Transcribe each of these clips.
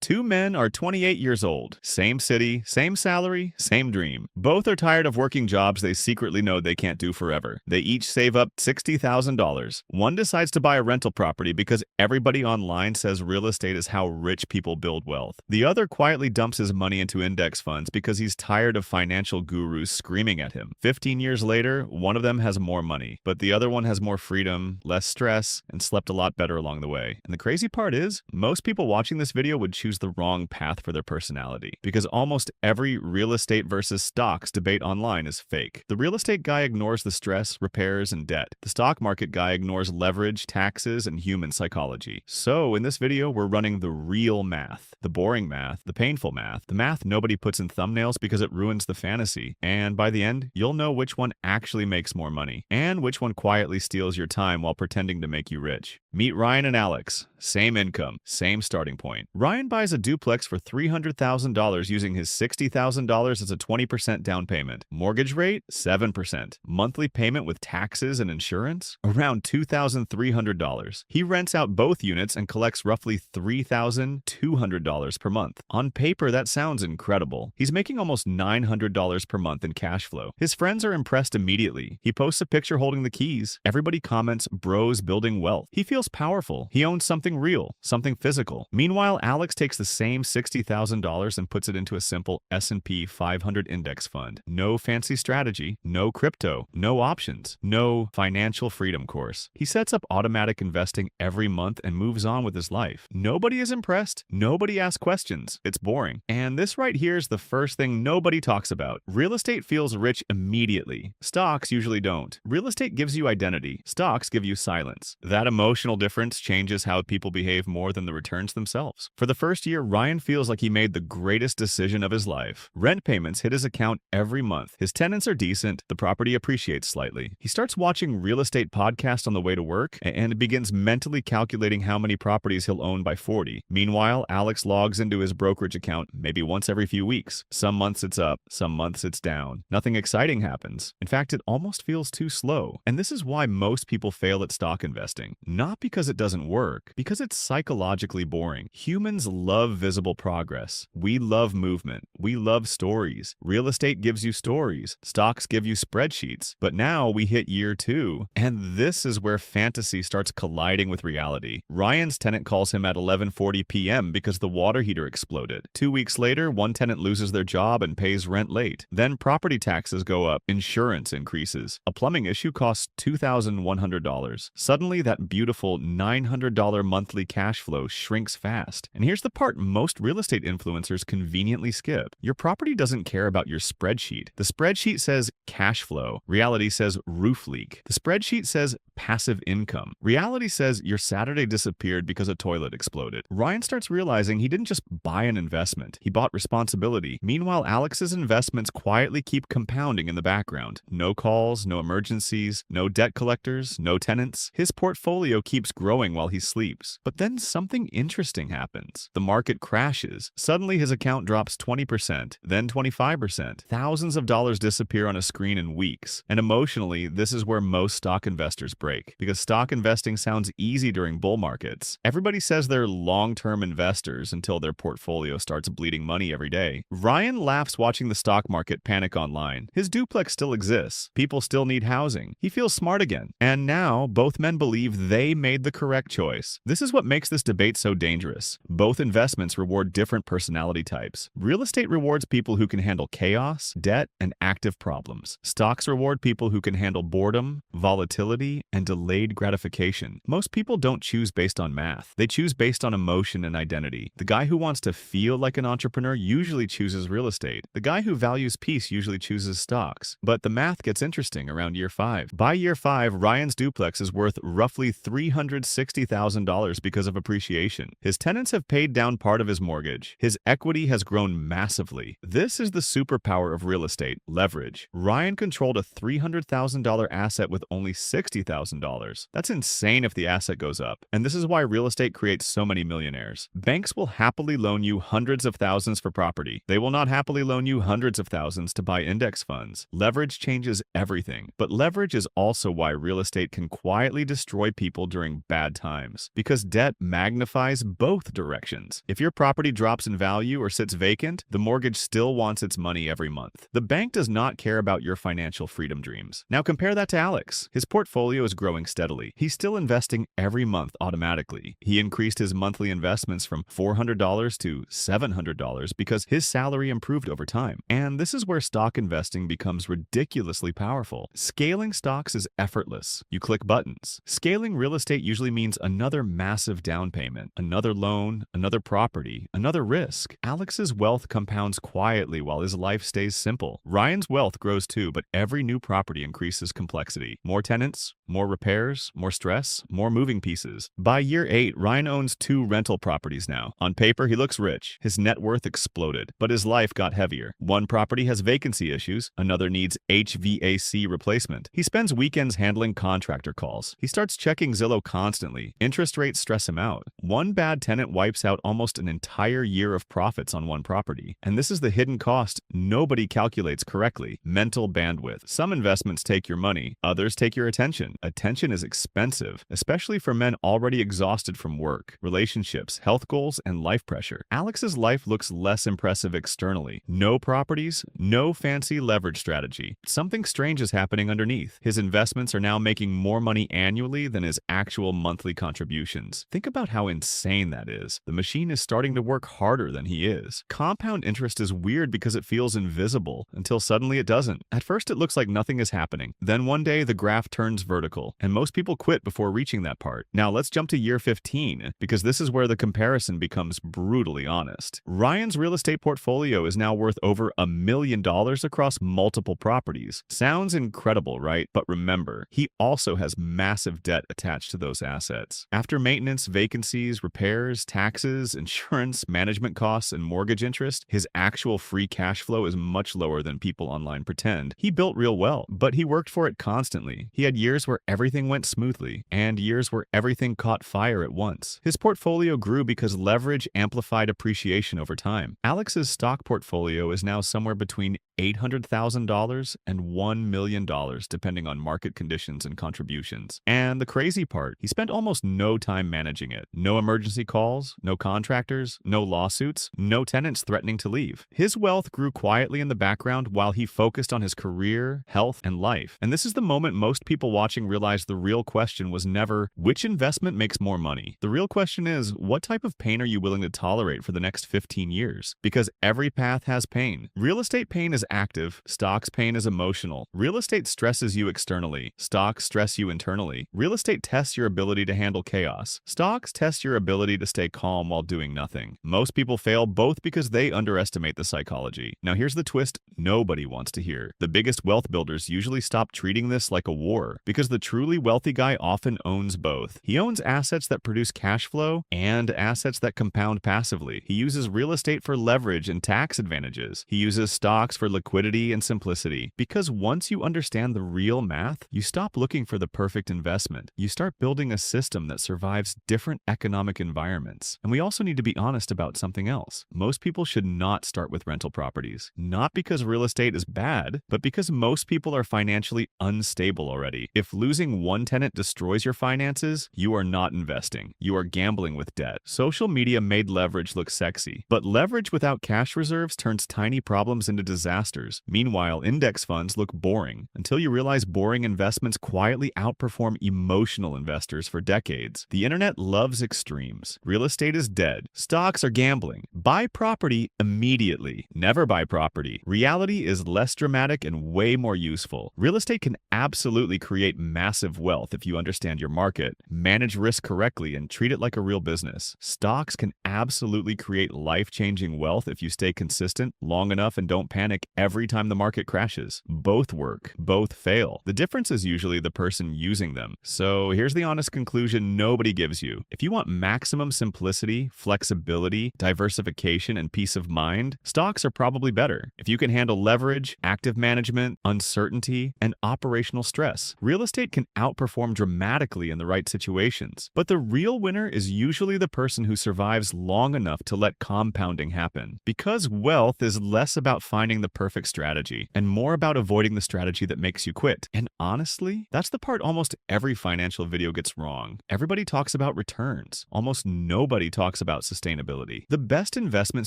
Two men are 28 years old. Same city, same salary, same dream. Both are tired of working jobs they secretly know they can't do forever. They each save up $60,000. One decides to buy a rental property because everybody online says real estate is how rich people build wealth. The other quietly dumps his money into index funds because he's tired of financial gurus screaming at him. 15 years later, one of them has more money, but the other one has more freedom, less stress, and slept a lot better along the way. And the crazy part is, most people watching this video would choose the wrong path for their personality, because almost every real estate versus stocks debate online is fake. The real estate guy ignores the stress, repairs, and debt. The stock market guy ignores leverage, taxes, and human psychology. So in this video, we're running the real math, the boring math, the painful math, the math nobody puts in thumbnails because it ruins the fantasy. And by the end, you'll know which one actually makes more money, and which one quietly steals your time while pretending to make you rich. Meet Ryan and Alex. Same income, same starting point. Ryan buys a duplex for $300,000 using his $60,000 as a 20% down payment. Mortgage rate, 7%. Monthly payment with taxes and insurance, around $2,300. He rents out both units and collects roughly $3,200 per month. On paper, that sounds incredible. He's making almost $900 per month in cash flow. His friends are impressed immediately. He posts a picture holding the keys. Everybody comments, "Bros building wealth." He feels powerful. He owns something real, something physical. Meanwhile, Alex takes the same $60,000 and puts it into a simple S&P 500 index fund. No fancy strategy, no crypto, no options, no financial freedom course. He sets up automatic investing every month and moves on with his life. Nobody is impressed. Nobody asks questions. It's boring. And this right here is the first thing nobody talks about. Real estate feels rich immediately. Stocks usually don't. Real estate gives you identity. Stocks give you silence. That emotional difference changes how people behave more than the returns themselves. For the first year, Ryan feels like he made the greatest decision of his life. Rent payments hit his account every month. His tenants are decent. The property appreciates slightly. He starts watching real estate podcasts on the way to work and begins mentally calculating how many properties he'll own by 40. Meanwhile, Alex logs into his brokerage account maybe once every few weeks. Some months it's up, some months it's down. Nothing exciting happens. In fact, it almost feels too slow. And this is why most people fail at stock investing. Not because it doesn't work, because it's psychologically boring. Humans love visible progress. We love movement. We love stories. Real estate gives you stories. Stocks give you spreadsheets. But now we hit year 2, and this is where fantasy starts colliding with reality. Ryan's tenant calls him at 11:40 p.m. because the water heater exploded. 2 weeks later, one tenant loses their job and pays rent late. Then property taxes go up. Insurance increases. A plumbing issue costs $2,100. Suddenly, that beautiful $900 monthly cash flow shrinks fast. And here's the part most real estate influencers conveniently skip. Your property doesn't care about your spreadsheet. The spreadsheet says cash flow. Reality says roof leak. The spreadsheet says passive income. Reality says your Saturday disappeared because a toilet exploded. Ryan starts realizing he didn't just buy an investment. He bought responsibility. Meanwhile, Alex's investments quietly keep compounding in the background. No calls, no emergencies, no debt collectors, no tenants. His portfolio keeps growing while he sleeps. But then something interesting happens. The market crashes. Suddenly his account drops 20%, then 25%. Thousands of dollars disappear on a screen in weeks. And emotionally, this is where most stock investors break. Because stock investing sounds easy during bull markets. Everybody says they're long-term investors until their portfolio starts bleeding money every day. Ryan laughs watching the stock market panic online. His duplex still exists. People still need housing. He feels smart again. And now, both men believe they made the correct choice. This is what makes this debate so dangerous. Both investments reward different personality types. Real estate rewards people who can handle chaos, debt, and active problems. Stocks reward people who can handle boredom, volatility, and delayed gratification. Most people don't choose based on math. They choose based on emotion and identity. The guy who wants to feel like an entrepreneur usually chooses real estate. The guy who values peace usually chooses stocks. But the math gets interesting around year 5. By year 5, Ryan's duplex is worth roughly $360,000 because of appreciation. His tenants have paid down part of his mortgage. His equity has grown massively. This is the superpower of real estate, leverage. Ryan controlled a $300,000 asset with only $60,000. That's insane if the asset goes up. And this is why real estate creates so many millionaires. Banks will happily loan you hundreds of thousands for property. They will not happily loan you hundreds of thousands to buy index funds. Leverage changes everything. But leverage is also why real estate can quietly destroy people during bad times. Because debt magnifies both directions. this. If your property drops in value or sits vacant, the mortgage still wants its money every month. The bank does not care about your financial freedom dreams. Now compare that to Alex. His portfolio is growing steadily. He's still investing every month automatically. He increased his monthly investments from $400 to $700 because his salary improved over time. And this is where stock investing becomes ridiculously powerful. Scaling stocks is effortless. You click buttons. Scaling real estate usually means another massive down payment, another loan, another property, another risk. Alex's wealth compounds quietly while his life stays simple. Ryan's wealth grows too, but every new property increases complexity. More tenants, more repairs, more stress, more moving pieces. By year 8, Ryan owns 2 rental properties now. On paper, he looks rich. His net worth exploded, but his life got heavier. One property has vacancy issues, another needs HVAC replacement. He spends weekends handling contractor calls. He starts checking Zillow constantly. Interest rates stress him out. One bad tenant wipes out almost an entire year of profits on one property. And this is the hidden cost nobody calculates correctly: mental bandwidth. Some investments take your money, others take your attention. Attention is expensive, especially for men already exhausted from work, relationships, health goals, and life pressure. Alex's life looks less impressive externally. No properties, no fancy leverage strategy. Something strange is happening underneath. His investments are now making more money annually than his actual monthly contributions. Think about how insane that is. The machine is starting to work harder than he is. Compound interest is weird because it feels invisible until suddenly it doesn't. At first, it looks like nothing is happening. Then one day, the graph turns vertical, and most people quit before reaching that part. Now let's jump to year 15, because this is where the comparison becomes brutally honest. Ryan's real estate portfolio is now worth over $1 million across multiple properties. Sounds incredible, right? But remember, he also has massive debt attached to those assets. After maintenance, vacancies, repairs, taxes, insurance, management costs, and mortgage interest, his actual free cash flow is much lower than people online pretend. He built real wealth, but he worked for it constantly. He had years where everything went smoothly, and years where everything caught fire at once. His portfolio grew because leverage amplified appreciation over time. Alex's stock portfolio is now somewhere between $800,000 and $1 million, depending on market conditions and contributions. And the crazy part, he spent almost no time managing it. No emergency calls, no contractors, no lawsuits, no tenants threatening to leave. His wealth grew quietly in the background while he focused on his career, health, and life. And this is the moment most people watching realize the real question was never, which investment makes more money? The real question is, what type of pain are you willing to tolerate for the next 15 years? Because every path has pain. Real estate pain is active, stocks pain is emotional. Real estate stresses you externally, stocks stress you internally. Real estate tests your ability to handle chaos. Stocks test your ability to stay calm while doing nothing. Most people fail both because they underestimate the psychology. Now here's the twist nobody wants to hear. The biggest wealth builders usually stop treating this like a war because the truly wealthy guy often owns both. He owns assets that produce cash flow and assets that compound passively. He uses real estate for leverage and tax advantages. He uses stocks for liquidity and simplicity. Because once you understand the real math, you stop looking for the perfect investment. You start building a system that survives different economic environments. And we also need to be honest about something else. Most people should not start with rental properties. Not because real estate is bad, but because most people are financially unstable already. If losing one tenant destroys your finances, you are not investing. You are gambling with debt. Social media made leverage look sexy, but leverage without cash reserves turns tiny problems into disasters. Meanwhile, index funds look boring until you realize boring investments quietly outperform emotional investors for decades. The internet loves extremes. Real estate is dead. Stocks are gambling. Buy property immediately. Never buy property. Reality is less dramatic and way more useful. Real estate can absolutely create massive wealth if you understand your market, manage risk correctly, and treat it like a real business. Stocks can absolutely create life-changing wealth if you stay consistent long enough and don't panic every time the market crashes. Both work. Both fail. The difference is usually the person using them. So here's the honest conclusion nobody gives you. If you want maximum simplicity, flexibility, diversification, and peace of mind, stocks are probably better. If you can handle leverage, active management, uncertainty, and operational stress, real estate can outperform dramatically in the right situations. But the real winner is usually the person who survives long enough to let compounding happen. Because wealth is less about finding the perfect strategy and more about avoiding the strategy that makes you quit. And honestly, that's the part almost every financial video gets wrong. Everybody talks about returns. Almost nobody talks about about sustainability. The best investment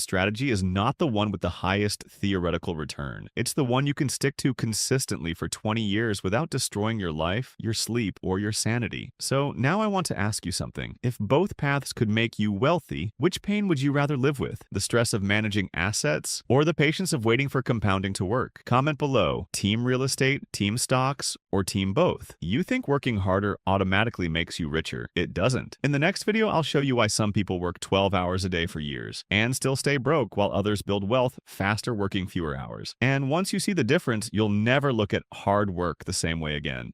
strategy is not the one with the highest theoretical return. It's the one you can stick to consistently for 20 years without destroying your life, your sleep, or your sanity. So now I want to ask you something. If both paths could make you wealthy, which pain would you rather live with? The stress of managing assets or the patience of waiting for compounding to work? Comment below. Team real estate, team stocks, or team both? You think working harder automatically makes you richer. It doesn't. In the next video, I'll show you why some people work 12 hours a day for years and still stay broke while others build wealth faster working fewer hours. And once you see the difference, you'll never look at hard work the same way again.